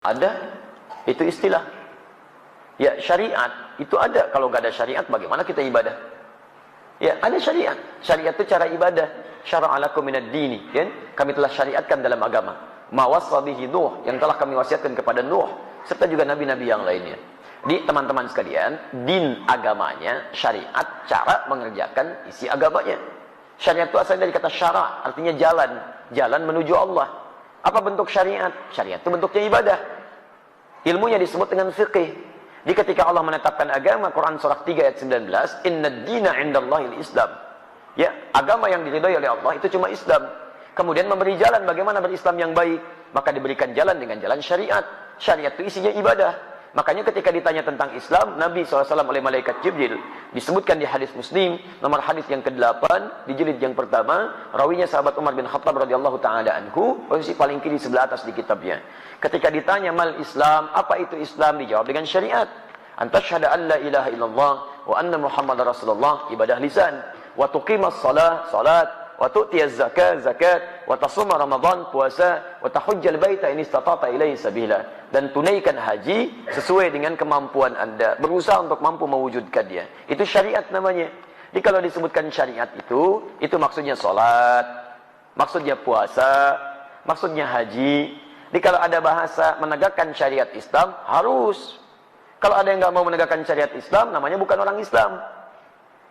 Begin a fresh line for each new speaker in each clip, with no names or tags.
Ada, itu istilah. Ya, syariat itu ada. Kalau nggak ada syariat, bagaimana kita ibadah? Ya, ada syariat. Syariat itu cara ibadah. Syara'a lakum minad dini, kan? Kami telah syariatkan dalam agama. Ma wassa bihi Nuh, yang telah kami wasiatkan kepada Nuh, serta juga nabi-nabi yang lainnya. Di teman-teman sekalian, din agamanya, syariat, cara mengerjakan isi agamanya. Syariat itu asalnya dari kata syara', artinya jalan. Jalan menuju Allah. Apa bentuk syariat? Syariat itu bentuknya ibadah. Ilmunya disebut dengan fiqih. Di ketika Allah menetapkan agama, Quran surah 3 ayat 19, Inna dina indallahil Islam. Ya, agama yang diridhai oleh Allah itu cuma Islam. Kemudian memberi jalan bagaimana berislam yang baik. Maka diberikan jalan dengan jalan syariat. Syariat itu isinya ibadah. Makanya ketika ditanya tentang Islam, Nabi SAW oleh malaikat Jibril, disebutkan di hadis Muslim, nomor hadis yang ke-8, di jilid yang pertama, rawinya sahabat Umar bin Khattab radhiyallahu ta'ala anhu, posisi paling kiri sebelah atas di kitabnya. Ketika ditanya mal Islam, apa itu Islam? Dijawab dengan syariat. Antasyhada an la ilaha illallah wa anna Muhammadar Rasulullah, ibadah lisan, wa tuqimas shalah, salat, wa tu'tiyaz zakat, zakat, wa tasuma Ramadan, puasa, wa tahujjal baita in istata'ta ilaihi sabila, dan tunaikan haji sesuai dengan kemampuan Anda, berusaha untuk mampu mewujudkan dia. Itu syariat namanya. Jadi kalau disebutkan syariat itu maksudnya salat, maksudnya puasa, maksudnya haji. Jadi kalau ada bahasa menegakkan syariat Islam, harus. Kalau ada yang nggak mau menegakkan syariat Islam, namanya bukan orang Islam.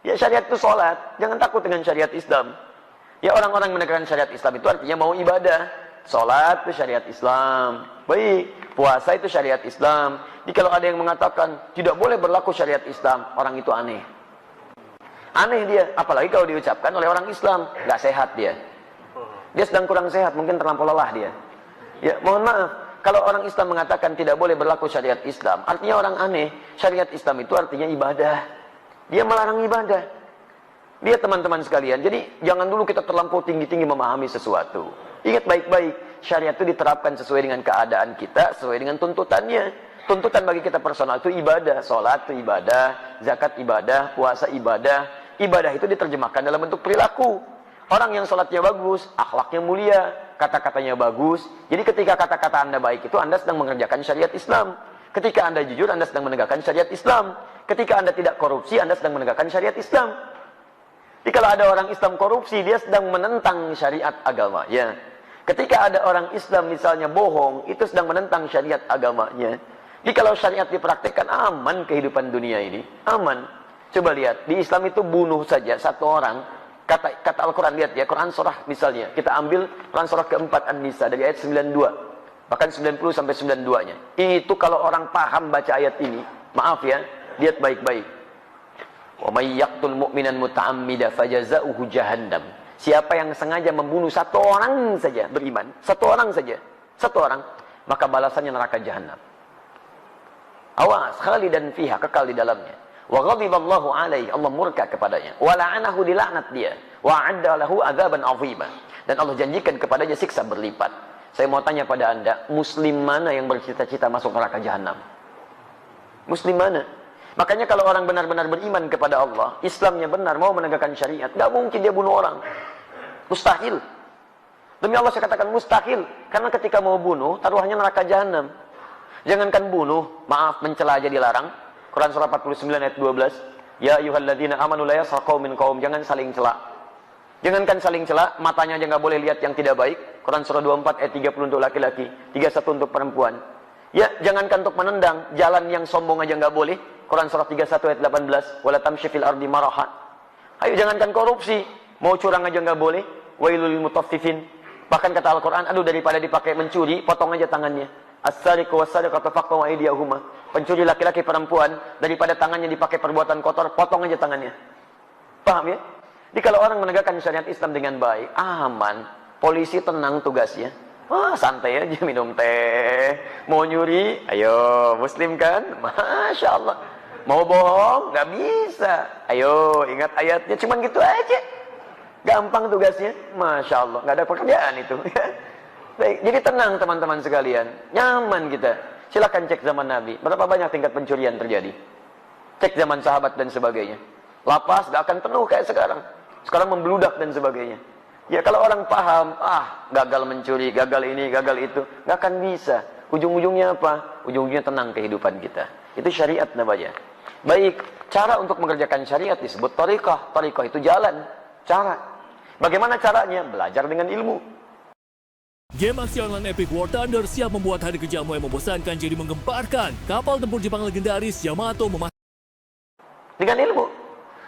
Ya, syariat itu salat, jangan takut dengan syariat Islam. Ya, orang-orang menegakkan syariat Islam itu artinya mau ibadah. Salat itu syariat Islam. Baik, puasa itu syariat Islam. Jadi kalau ada yang mengatakan tidak boleh berlaku syariat Islam, orang itu aneh. Aneh dia, apalagi kalau diucapkan oleh orang Islam, nggak sehat dia. Dia sedang kurang sehat, mungkin terlampau lelah dia. Ya, mohon maaf, kalau orang Islam mengatakan tidak boleh berlaku syariat Islam, artinya orang aneh. Syariat Islam itu artinya ibadah. Dia melarang ibadah. Dia teman-teman sekalian, jadi jangan dulu kita terlampau tinggi-tinggi memahami sesuatu. Ingat baik-baik, syariat itu diterapkan sesuai dengan keadaan kita, sesuai dengan tuntutannya. Tuntutan bagi kita personal itu ibadah, sholat itu ibadah, zakat ibadah, puasa ibadah. Ibadah itu diterjemahkan dalam bentuk perilaku. Orang yang sholatnya bagus, akhlaknya mulia, kata-katanya bagus. Jadi ketika kata-kata Anda baik itu Anda sedang mengerjakan syariat Islam. Ketika Anda jujur, Anda sedang menegakkan syariat Islam. Ketika Anda tidak korupsi, Anda sedang menegakkan syariat Islam. Jadi kalau ada orang Islam korupsi, dia sedang menentang syariat agama. Ya. Ketika ada orang Islam misalnya bohong, itu sedang menentang syariat agamanya. Jadi kalau syariat dipraktikkan, aman kehidupan dunia ini. Aman. Coba lihat, di Islam itu bunuh saja satu orang. Kata Al-Quran, lihat ya, Quran surah misalnya. Kita ambil Quran surah keempat An-Nisa dari ayat 92. Bahkan 90 sampai 92-nya. Itu kalau orang paham baca ayat ini, maaf ya, lihat baik-baik. Wa may yaqtul mu'minan muta'ammida fajaza'uhu jahannam. Siapa yang sengaja membunuh satu orang saja beriman, satu orang saja, satu orang, maka balasannya neraka jahanam. Awas, khalidan fiha, kekal di dalamnya. Wa ghadiballahu alaihi, Allah murka kepadanya. Wa la'anahu, dilaknat dia. Wa 'adda lahu 'adzaban 'azima. Dan Allah janjikan kepadanya siksa berlipat. Saya mau tanya pada Anda, muslim mana yang bercita-cita masuk neraka jahanam? Muslim mana? Makanya kalau orang benar-benar beriman kepada Allah, Islamnya benar, mau menegakkan syariat, tidak mungkin dia bunuh orang. Mustahil. Demi Allah saya katakan mustahil. Karena ketika mau bunuh, taruhannya neraka jahanam. Jangankan bunuh, maaf, mencela aja dilarang. Quran surah 49 ayat 12. Ya ayyuhalladzina amanu la yaskhar qaumin qaum, jangan saling cela. Jangankan saling cela, matanya aja nggak boleh lihat yang tidak baik. Quran surah 24 ayat 30 untuk laki-laki, 31 untuk perempuan. Ya, jangankan untuk menendang, jalan yang sombong aja nggak boleh. Quran surah 31 ayat 18, wala tamshi fil ardi maraha. Ayo, jangankan korupsi, mau curang aja nggak boleh. Wailul lil mutaffifin. Bahkan kata Al-Qur'an, aduh, daripada dipakai mencuri, potong aja tangannya. As-sariqu was-sariqatu faqtu aydiyahuma. Pencuri laki-laki perempuan, daripada tangannya dipakai perbuatan kotor, potong aja tangannya. Paham ya? Jadi kalau orang menegakkan syariat Islam dengan baik, aman, polisi tenang tugasnya. Wah, santai aja minum teh. Mau nyuri, ayo, muslim kan? Masya Allah. Mau bohong, nggak bisa. Ayo, ingat ayatnya, cuman gitu aja. Gampang tugasnya, Masya Allah. Nggak ada pekerjaan itu. Baik, jadi tenang teman-teman sekalian. Nyaman kita. Silakan cek zaman Nabi. Berapa banyak tingkat pencurian terjadi? Cek zaman sahabat dan sebagainya. Lapas nggak akan penuh kayak sekarang. Sekarang membludak dan sebagainya. Ya kalau orang paham, gagal mencuri, gagal ini, gagal itu, nggak akan bisa. Ujung-ujungnya apa? Ujung-ujungnya tenang kehidupan kita. Itu syariat namanya. Baik, cara untuk mengerjakan syariat disebut thariqah. Thariqah itu jalan, cara. Bagaimana caranya? Belajar dengan ilmu.
Game aksi online Epic War Thunder siap membuat hari kerjamu yang membosankan jadi menggemparkan. Kapal tempur Jepang legendaris Yamato
dengan ilmu.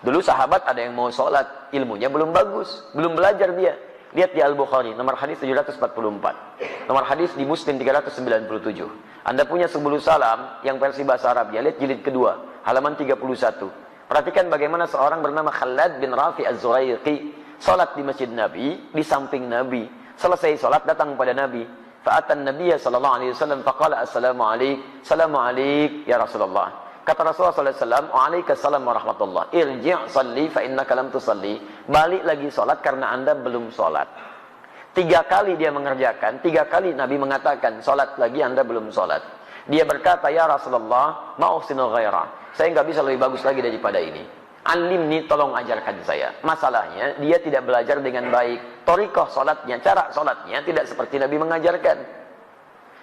Dulu sahabat ada yang mau sholat, ilmunya belum bagus, belum belajar dia. Lihat di Al-Bukhari, nomor hadis 744. Nomor hadis di Muslim 397. Anda punya 10 salam yang versi bahasa Arab, ya lihat jilid kedua, halaman 31. Perhatikan bagaimana seorang bernama Khalad bin Rafi Az-Zuraiqi sholat di masjid Nabi, di samping Nabi. Selesai sholat datang pada Nabi. Fa'atan Nabiya sallallahu alaihi wasallam faqala assalamu alaik, salamu alaik ya Rasulullah. Kata Rasulullah SAW, wa'alaikassalam warahmatullah. Irji' salli fa innaka lam tusalli. Balik lagi sholat karena Anda belum sholat. 3 kali dia mengerjakan, 3 kali Nabi mengatakan, sholat lagi Anda belum sholat. Dia berkata, ya Rasulullah, ma'uhsinu ghairah. Saya nggak bisa lebih bagus lagi daripada ini. Alimni, tolong ajarkan saya. Masalahnya, dia tidak belajar dengan baik. Thariqah sholatnya, cara sholatnya tidak seperti Nabi mengajarkan.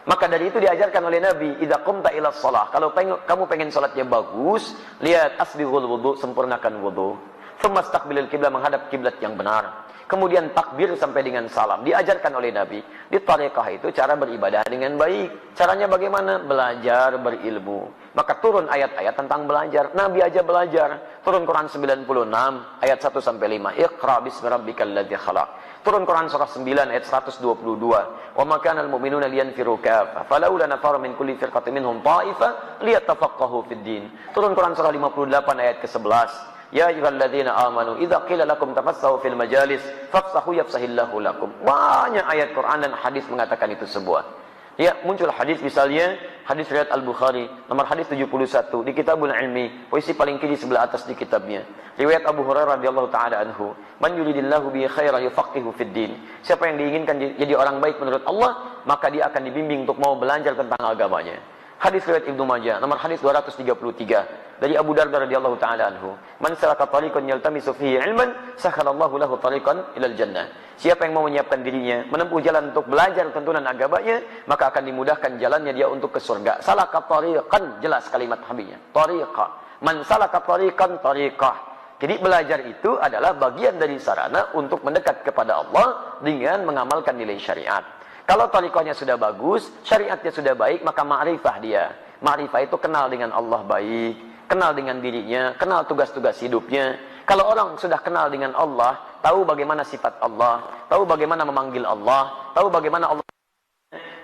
Maka dari itu diajarkan oleh Nabi, idza qumta ila shalah, kalau kamu pengen salatnya bagus, lihat asbighul wudu, sempurnakan wudu. Tsumma istaqbilil qiblah, menghadap kiblat yang benar. Kemudian takbir sampai dengan salam. Diajarkan oleh Nabi. Di thariqah itu cara beribadah dengan baik. Caranya bagaimana? Belajar berilmu. Maka turun ayat-ayat tentang belajar. Nabi aja belajar. Turun Quran 96 ayat 1 sampai 5. Iqra bismi rabbikal ladzi khalaq. Turun Quran surah 9 ayat 122. Wa ma kana al-mu'minuna liyanfiru kaffah. Falaula nafara min kulli firqatin minhum ta'ifah liyatafaqahu fid din. Turun Quran surah 58 ayat ke-11. Ya ayyuhalladzina amanu idza qila lakum tafassahu fil majalis fafsahu yafsahillahu lakum. Banyak ayat Quran dan hadis mengatakan itu sebuah. Ya, muncul hadis misalnya hadis riwayat Al-Bukhari nomor hadis 71 di Kitabul Ilmi, posisi paling kiri sebelah atas di kitabnya. Riwayat Abu Hurairah radhiyallahu taala anhu, "Man yuridillahu bihi khairan yufaqihu fid din." Siapa yang diinginkan jadi orang baik menurut Allah, maka dia akan dibimbing untuk mau belajar tentang agamanya. Hadis riwayat Ibnu Majah nomor hadis 233 dari Abu Darda radhiyallahu taala anhu, "Man salaka tariqan yaltamisu fihi ilman, sakhalallahu lahu tariqan ilal jannah." Siapa yang mau menyiapkan dirinya menempuh jalan untuk belajar tuntunan agamanya, maka akan dimudahkan jalannya dia untuk ke surga. Salaka tariqan, jelas kalimat habisnya. Tariqa. Man salaka tariqan tariqah. Jadi belajar itu adalah bagian dari sarana untuk mendekat kepada Allah dengan mengamalkan nilai syariat. Kalau tariqahnya sudah bagus, syariatnya sudah baik, maka ma'rifah dia. Ma'rifah itu kenal dengan Allah baik, kenal dengan dirinya, kenal tugas-tugas hidupnya. Kalau orang sudah kenal dengan Allah, tahu bagaimana sifat Allah, tahu bagaimana memanggil Allah, tahu bagaimana Allah,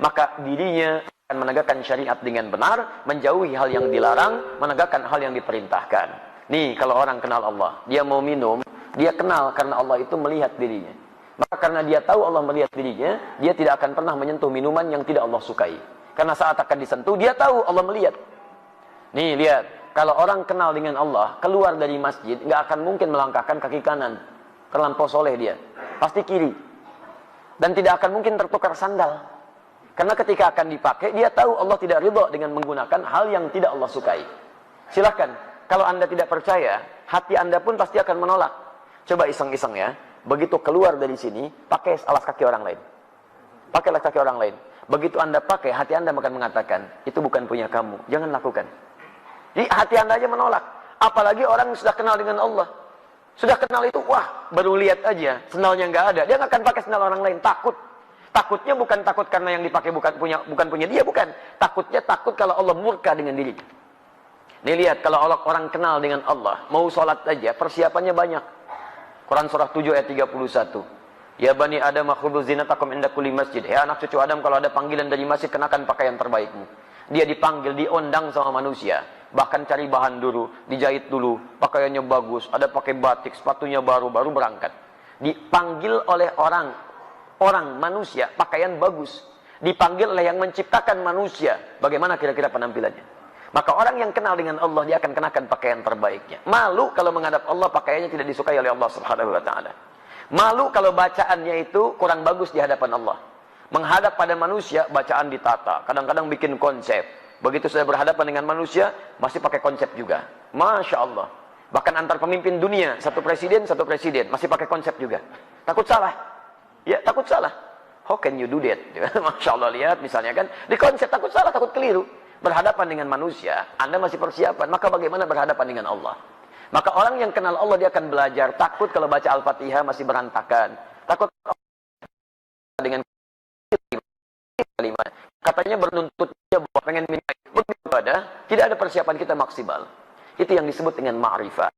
maka dirinya akan menegakkan syariat dengan benar, menjauhi hal yang dilarang, menegakkan hal yang diperintahkan. Nih, kalau orang kenal Allah, dia mau minum, dia kenal karena Allah itu melihat dirinya. Maka karena dia tahu Allah melihat dirinya, dia tidak akan pernah menyentuh minuman yang tidak Allah sukai. Karena saat akan disentuh, dia tahu Allah melihat. Nih, lihat. Kalau orang kenal dengan Allah, keluar dari masjid, nggak akan mungkin melangkahkan kaki kanan. Terlampau soleh dia. Pasti kiri. Dan tidak akan mungkin tertukar sandal. Karena ketika akan dipakai, dia tahu Allah tidak ridha dengan menggunakan hal yang tidak Allah sukai. Silahkan. Kalau Anda tidak percaya, hati Anda pun pasti akan menolak. Coba iseng-iseng ya. Begitu keluar dari sini, pakai alas kaki orang lain. Pakai alas kaki orang lain. Begitu Anda pakai, hati Anda akan mengatakan, itu bukan punya kamu, jangan lakukan. Jadi hati Anda aja menolak. Apalagi orang yang sudah kenal dengan Allah. Sudah kenal itu, wah, baru lihat aja, sendalnya nggak ada. Dia nggak akan pakai sendal orang lain, takut. Takutnya bukan takut karena yang dipakai bukan punya dia, bukan. Takutnya takut kalau Allah murka dengan diri. Nih lihat, kalau orang kenal dengan Allah, mau sholat aja, persiapannya banyak. Quran surah 7 ayat 31. Ya bani Adam khudhu zinatakum inda kulli masjid. Ya anak cucu Adam, kalau ada panggilan dari masjid, kenakan pakaian terbaikmu. Dia dipanggil, diundang sama manusia. Bahkan cari bahan dulu, dijahit dulu, pakaiannya bagus, ada pakai batik, sepatunya baru berangkat. Dipanggil oleh orang manusia, pakaian bagus. Dipanggil oleh yang menciptakan manusia. Bagaimana kira-kira penampilannya? Maka orang yang kenal dengan Allah, dia akan kenakan pakaian terbaiknya. Malu kalau menghadap Allah, pakaiannya tidak disukai oleh Allah Subhanahu wa ta'ala. Malu kalau bacaannya itu kurang bagus di hadapan Allah. Menghadap pada manusia, bacaan ditata. Kadang-kadang bikin konsep. Begitu sudah berhadapan dengan manusia, masih pakai konsep juga. Masya Allah. Bahkan antar pemimpin dunia, satu presiden, masih pakai konsep juga. Takut salah. Ya, takut salah. How can you do that? Masya Allah, lihat misalnya kan, di konsep takut salah, takut keliru. Berhadapan dengan manusia, Anda masih persiapan, maka bagaimana berhadapan dengan Allah? Maka orang yang kenal Allah, dia akan belajar. Takut kalau baca Al-Fatihah masih berantakan. Takut dengan kalimat. Katanya bernuntut dia bahwa pengen minta ibadah, tidak ada persiapan kita maksimal. Itu yang disebut dengan ma'rifah.